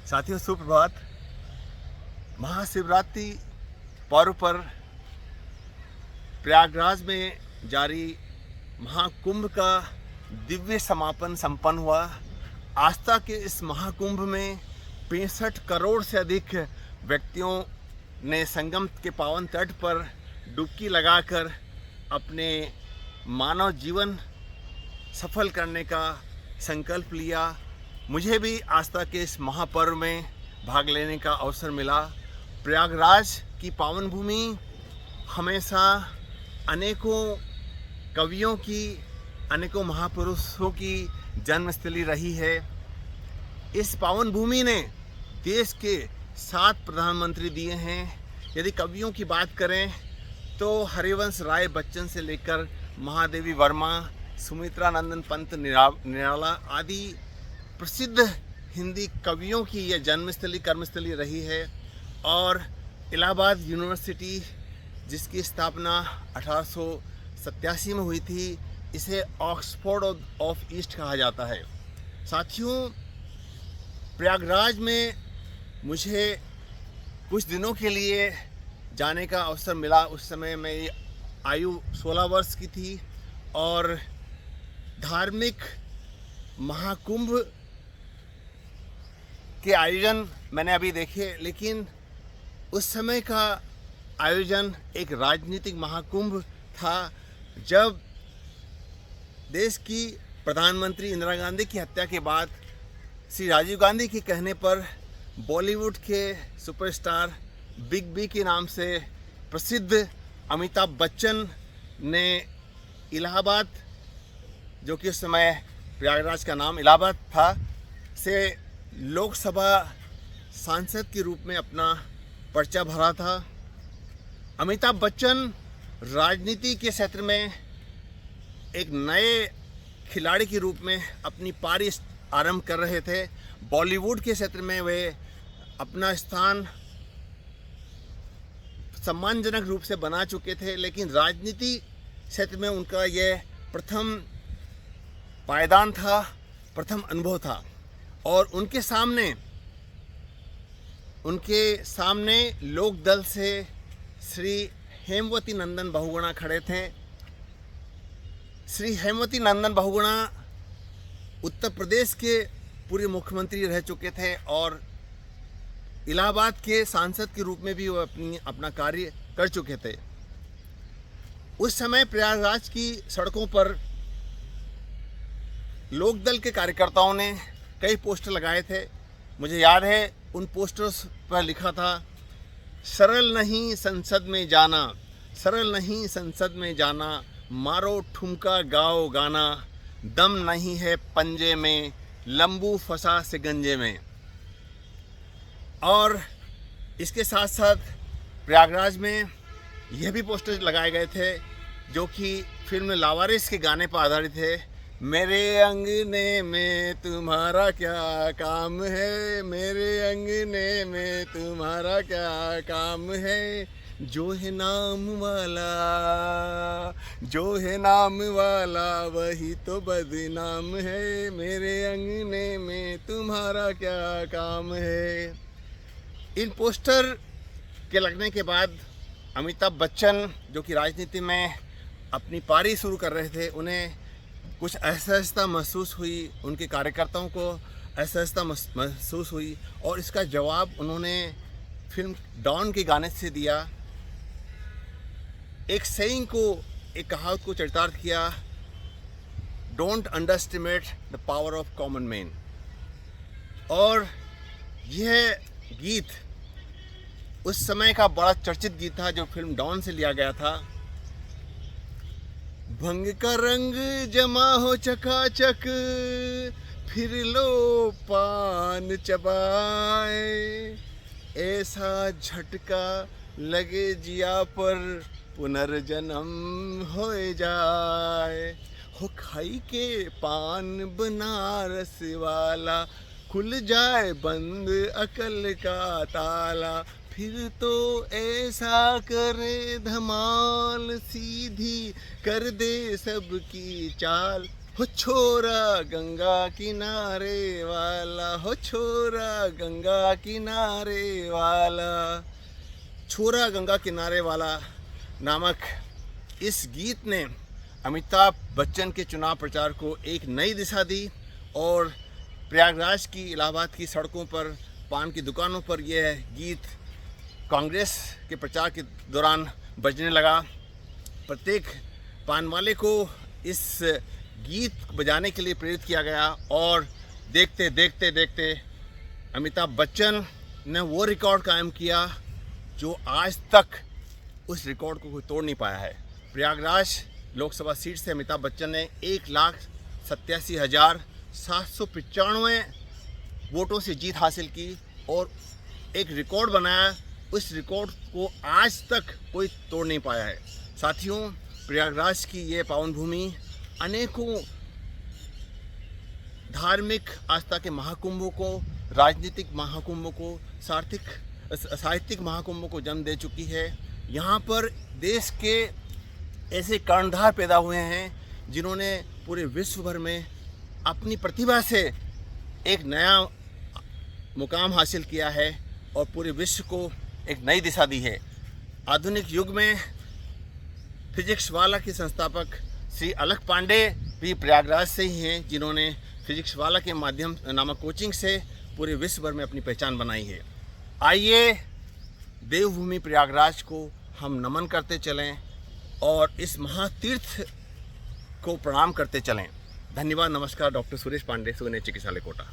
साथियों सुप्रभात। महाशिवरात्रि पर्व पर प्रयागराज में जारी महाकुंभ का दिव्य समापन संपन्न हुआ। आस्था के इस महाकुंभ में 65 करोड़ से अधिक व्यक्तियों ने संगम के पावन तट पर डुबकी लगाकर अपने मानव जीवन सफल करने का संकल्प लिया। मुझे भी आस्था के इस महापर्व में भाग लेने का अवसर मिला। प्रयागराज की पावन भूमि हमेशा अनेकों कवियों की, अनेकों महापुरुषों की जन्मस्थली रही है। इस पावन भूमि ने देश के 7 प्रधानमंत्री दिए हैं। यदि कवियों की बात करें तो हरिवंश राय बच्चन से लेकर महादेवी वर्मा, सुमित्रा नंदन पंत निराला आदि प्रसिद्ध हिंदी कवियों की यह जन्मस्थली कर्मस्थली रही है। और इलाहाबाद यूनिवर्सिटी, जिसकी स्थापना 1887 में हुई थी, इसे ऑक्सफोर्ड ऑफ ईस्ट कहा जाता है। साथियों, प्रयागराज में मुझे कुछ दिनों के लिए जाने का अवसर मिला। उस समय मेरी आयु 16 वर्ष की थी और धार्मिक महाकुंभ के आयोजन मैंने अभी देखे, लेकिन उस समय का आयोजन एक राजनीतिक महाकुंभ था। जब देश की प्रधानमंत्री इंदिरा गांधी की हत्या के बाद श्री राजीव गांधी के कहने पर बॉलीवुड के सुपरस्टार बिग बी के नाम से प्रसिद्ध अमिताभ बच्चन ने इलाहाबाद, जो कि उस समय प्रयागराज का नाम इलाहाबाद था, से लोकसभा सांसद के रूप में अपना पर्चा भरा था। अमिताभ बच्चन राजनीति के क्षेत्र में एक नए खिलाड़ी के रूप में अपनी पारी आरंभ कर रहे थे। बॉलीवुड के क्षेत्र में वे अपना स्थान सम्मानजनक रूप से बना चुके थे, लेकिन राजनीति क्षेत्र में उनका यह प्रथम पायदान था, प्रथम अनुभव था। और उनके सामने लोकदल से श्री हेमवती नंदन बहुगुणा खड़े थे। श्री हेमवती नंदन बहुगुणा उत्तर प्रदेश के पूर्व मुख्यमंत्री रह चुके थे और इलाहाबाद के सांसद के रूप में भी वो अपना कार्य कर चुके थे। उस समय प्रयागराज की सड़कों पर लोकदल के कार्यकर्ताओं ने कई पोस्टर लगाए थे। मुझे याद है उन पोस्टर्स पर लिखा था, सरल नहीं संसद में जाना, सरल नहीं संसद में जाना, मारो ठुमका गाओ गाना, दम नहीं है पंजे में, लंबू फंसा सिगंजे में। और इसके साथ साथ प्रयागराज में यह भी पोस्टर लगाए गए थे जो कि फिल्म लावारिस के गाने पर आधारित है। मेरे अंगने में तुम्हारा क्या काम है, मेरे अंगने में तुम्हारा क्या काम है, जो है नाम वाला, जो है नाम वाला वही तो बदनाम है, मेरे अंगने में तुम्हारा क्या काम है। इन पोस्टर के लगने के बाद अमिताभ बच्चन, जो कि राजनीति में अपनी पारी शुरू कर रहे थे, उन्हें कुछ असहजता महसूस हुई, उनके कार्यकर्ताओं को असहजता महसूस हुई और इसका जवाब उन्होंने फिल्म डॉन के गाने से दिया। एक सेइंग को, एक कहावत को चरितार्थ किया, don't underestimate the power of common man. और यह गीत उस समय का बड़ा चर्चित गीत था जो फिल्म डॉन से लिया गया था। भंग का रंग जमा हो चकाचक, फिर लो पान चबाए, ऐसा झटका लगे जिया पर पुनर्जन्म हो जाए। हो खाई के पान बनारस वाला, खुल जाए बंद अकल का ताला, फिर तो ऐसा करे धमाल, सीधी कर दे सबकी चाल। हो छोरा गंगा किनारे वाला, हो छोरा गंगा किनारे वाला। छोरा गंगा किनारे वाला नामक इस गीत ने अमिताभ बच्चन के चुनाव प्रचार को एक नई दिशा दी और प्रयागराज की, इलाहाबाद की सड़कों पर, पान की दुकानों पर यह गीत कांग्रेस के प्रचार के दौरान बजने लगा। प्रत्येक पान वाले को इस गीत बजाने के लिए प्रेरित किया गया और देखते देखते देखते अमिताभ बच्चन ने वो रिकॉर्ड कायम किया जो आज तक उस रिकॉर्ड को कोई तोड़ नहीं पाया है। प्रयागराज लोकसभा सीट से अमिताभ बच्चन ने 1,87,795 वोटों से जीत हासिल की और एक रिकॉर्ड बनाया। उस रिकॉर्ड को आज तक कोई तोड़ नहीं पाया है। साथियों, प्रयागराज की ये पावन भूमि अनेकों धार्मिक आस्था के महाकुंभों को, राजनीतिक महाकुंभों को, साहित्यिक महाकुंभों को जन्म दे चुकी है। यहाँ पर देश के ऐसे कर्णधार पैदा हुए हैं जिन्होंने पूरे विश्व भर में अपनी प्रतिभा से एक नया मुकाम हासिल किया है और पूरे विश्व को एक नई दिशा दी है। आधुनिक युग में फिजिक्स वाला के संस्थापक श्री अलख पांडे भी प्रयागराज से ही हैं, जिन्होंने फिजिक्स वाला के माध्यम नामक कोचिंग से पूरे विश्व भर में अपनी पहचान बनाई है। आइए देवभूमि प्रयागराज को हम नमन करते चलें और इस महातीर्थ को प्रणाम करते चलें। धन्यवाद, नमस्कार। डॉक्टर सुरेश पांडे, सुगन्य चिकित्सालय कोटा।